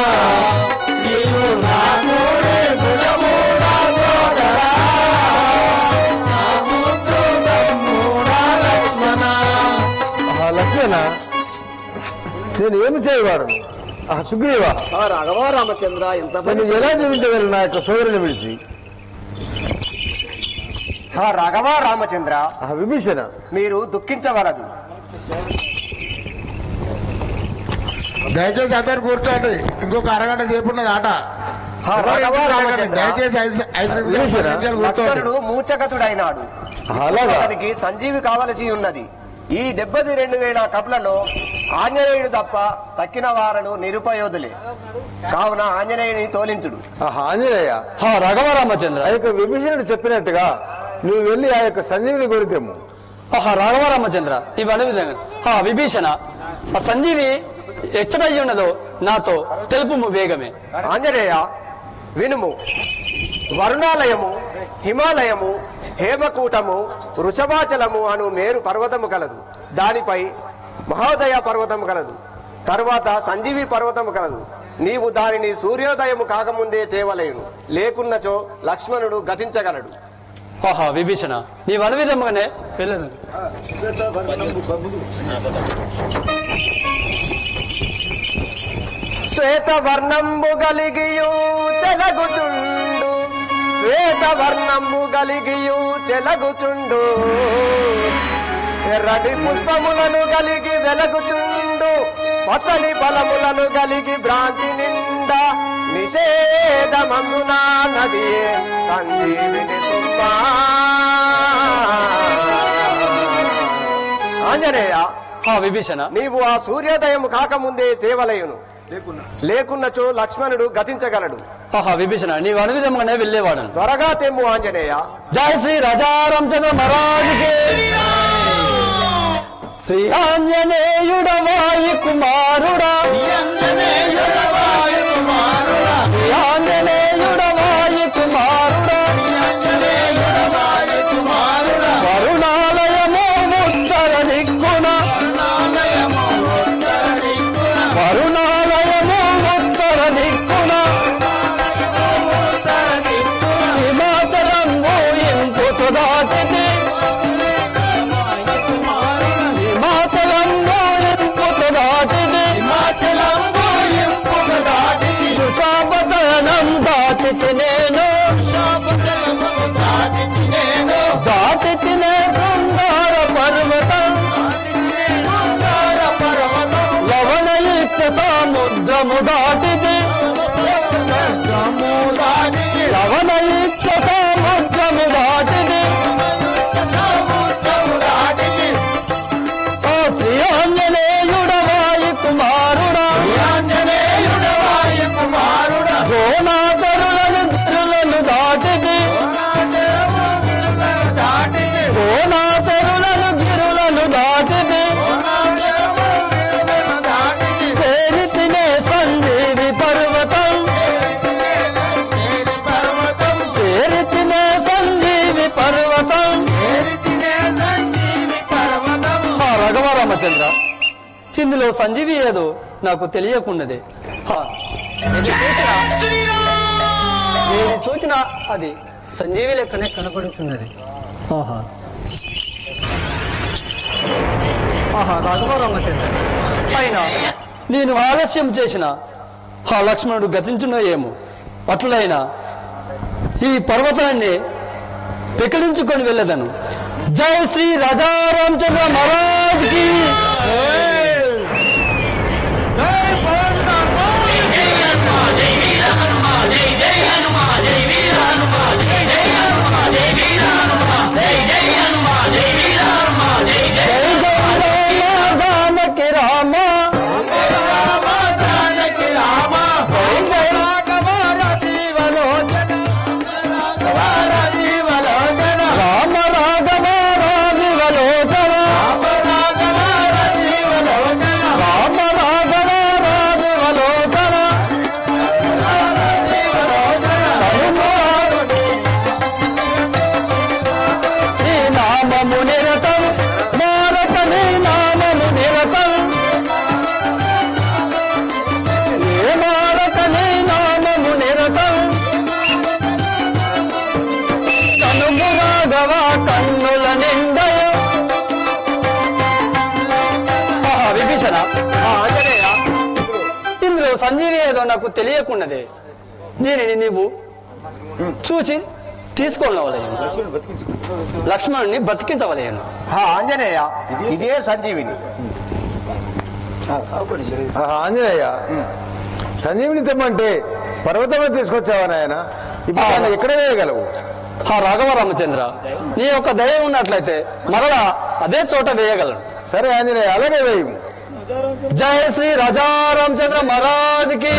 C: నీవు నా తోడే భుజముడా సోదరా నా ముద్దు తమ్ముడా లక్ష్మణ. లక్ష్మణ నేను ఏమి చేయవాడు సుగ్రీవా
E: రాఘవ రామచంద్ర ఎంత
C: నేను ఎలా జీవించగలను నా యొక్క సోదరుని విడిచి?
B: రాఘవ రామచంద్ర
C: విభీషణ
B: మీరు దుఃఖించవలదు.
G: దయచేసి అందరు కూర్చోండి, ఇంకొక అరగంట సేపు ఉన్నది ఆట.
B: రాఘవ రామచంద్ర
G: దయచేసి 5 నిమిషాలు కూర్చోండి.
B: లక్ష్మణుడు మూర్ఛగతుడైనాడు.
C: అలాగా
B: అతనికి సంజీవి కావలసి ఉన్నది. ఈ 72,000 కపులలో ఆంజనేయుడు తప్ప తక్కిన వారను నిరుపయోధులే. కావున ఆంజనేయుని తోలించుడు.
C: ఆంజనేయ
A: రాఘవ రామచంద్ర
C: ఆ యొక్క విభీషణుడు చెప్పినట్టుగా నువ్వు వెళ్ళి ఆ యొక్క సంజీవిని కొడితేము.
A: రాఘవ రామచంద్ర ఇవన్నీ విధంగా విభీషణ ఆ సంజీవి ఎచ్చటయ్యి ఉన్నదో నాతో తెలుపుము వేగమే.
B: ఆంజనేయ వినుము. వరుణాలయము, హిమాలయము, హేమకూటము, వృషభాచలము అను మేరు పర్వతము కలదు. దానిపై మహోదయ పర్వతము కలదు. తరువాత సంజీవి పర్వతము కలదు. నీవు దానిని సూర్యోదయము కాకముందే తేవలేను. లేకున్నచో లక్ష్మణుడు గతించగలడు.
A: విభీషణ నీవు అను విధముగానే వెళ్ళదు.
B: శ్వేత వర్ణంబు గలిగియు చెలగుచుండు, శ్వేత వర్ణంబు గలిగియు చెలగుచుండు, ఎర్రటి పుష్పములను గలిగి వెలగుచుండు, పచ్చని ఫలములను గలిగి భ్రాంతి నిండా నిషేధమందున నది సంజీవిని సుమ్మా. ఆంజనేయ
A: విభీషణ
B: నీవు ఆ సూర్యోదయం కాకముందే తేవలయును. లేకున్నచో లక్ష్మణుడు గతించగలడు.
A: విభీషణ నీవు అను విధముగానే వెళ్ళేవాడు.
B: త్వరగా తెమ్ము ఆంజనేయ.
A: జయ శ్రీ రాజారామచంద్ర మహారాజుకి. శ్రీ ఆంజనేయుడవాయి కుమారుడా, శ్రీ ఆంజనేయుడవాయి కుమారుడా, వరుణాలయము ఉత్తర దిక్కున, వరుణాలయము ఉత్తర దిక్కున, హిమాచలంబు ఇంపుతు దాటితే, హిమాచలంబు ఇంపుతు దాటితే, వృషాపచనం దాటితే నేను, దాటితే శృంగార పర్వతం, లవణయుక్త సముద్రము దాటితే, లవణయుక్త సముద్రము దాటితే, ఓ శ్రీ ఆంజనేయుడవాయి కుమారుడా, గోనాచరులను గిరులను దాటితే, గోనాచరులను గిరులను దాటితే, చేరితినే సంజీవి పర్వతం, చేరితినే సంజీవి పర్వతం. రాఘవ రామచంద్ర ఇందులో సంజీవి ఏదో నాకు తెలియకున్నదే. నేను చూసిన అది సంజీవి లెక్కనే కనపడుతున్నది. రాఘవ రామచంద్ర అయినా నేను ఆలస్యం చేసిన ఆ లక్ష్మణుడు గతించునో ఏమో. అట్లయినా ఈ పర్వతాన్ని పెకిలించుకొని వెళ్ళదను. జై శ్రీ రాజారామచంద్ర మహారాజ్కి. రామ రాఘవ రాఘవ సంజీవిని ఏదో నాకు తెలియకున్నదే దీనిని నీవు చూసి తీసుకోవలేను, లక్ష్మణుని బతికించవలేను.
B: ఆంజనేయ ఇదే సంజీవిని. ఆంజనేయ సంజీవిని తెమ్మంటే పర్వతంలో తీసుకొచ్చావా నాయన? ఇప్పుడు ఆయన ఎక్కడ వేయగలవు?
A: రాఘవ రామచంద్ర, నీ యొక్క దయ ఉన్నట్లయితే మరలా అదే చోట వేయగలను.
B: సరే ఆంజనేయ, అలాగే వేయము.
A: జయ శ్రీ రాజా రామచంద్ర మహారాజుకి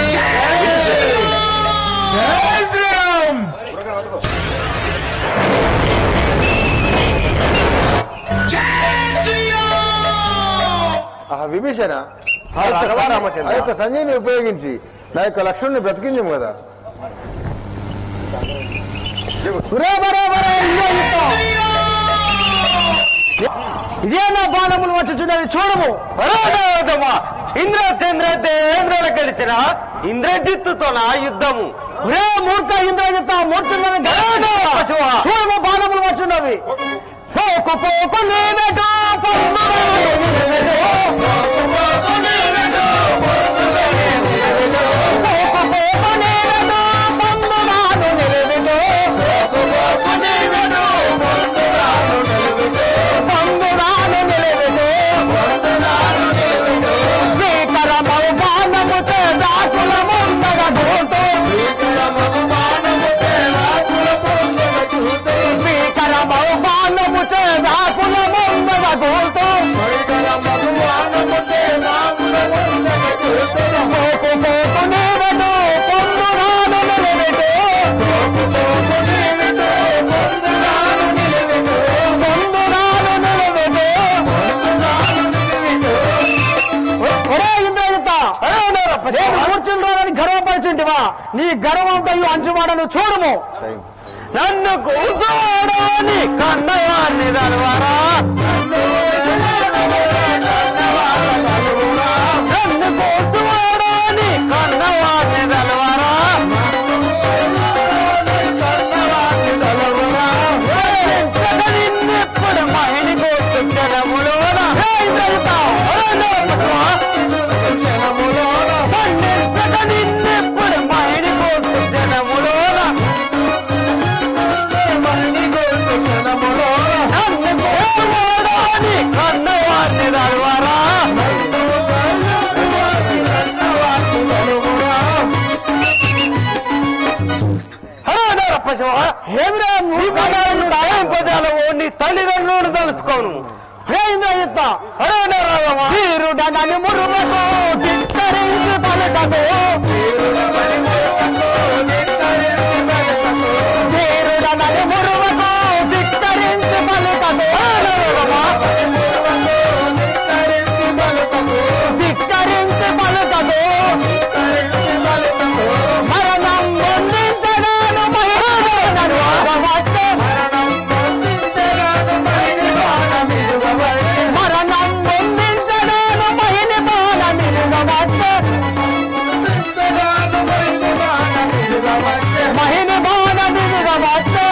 B: విభీషణ, ఆ యొక్క సంజీవిని ఉపయోగించి నా యొక్క లక్ష్మణుని బ్రతికించము కదా.
C: ఇదే నా బాణములు వచ్చుచున్నవి చూడము. ఇంద్రచంద్ర దేవేంద్రుల గెలిచిన ఇంద్రజిత్తుతో నా యుద్ధము. ఒరే మూర్ఖ ఇంద్రజిత్, మూర్చున్నవి చూడము, బాణములు వచ్చున్నవి. పోకు పోకు నేనటో గర్వపరిచింటివా? నీ గర్వంతో అంచువాడను చూడము. నన్ను కూర్చోవాడని కన్నవాడిని దర్వారా, నన్ను కూర్చోవాడని కన్నవాడిని దర్వారా, నిన్నెప్పుడు మహిళ కోర్టు క్షణములోన నిన్నెప్పుడు మహిళ కోర్టు క్షణములోన కన్నవాడిని దర్వారా, నీ తల్లిదండ్రులను తలుసుకోను. వీరుడనని మురుగకు ధిక్కరించి పలుకకు, వీరుడనని మురుగకు ధిక్కరించి పలుకకు, ధిక్కరించి పలుకకు. మరణం పొందించడాను మరణం పొందించడాను మహిని బాణ మిలుగవచ్చు, మహిని బాణ మిలుగవచ్చు.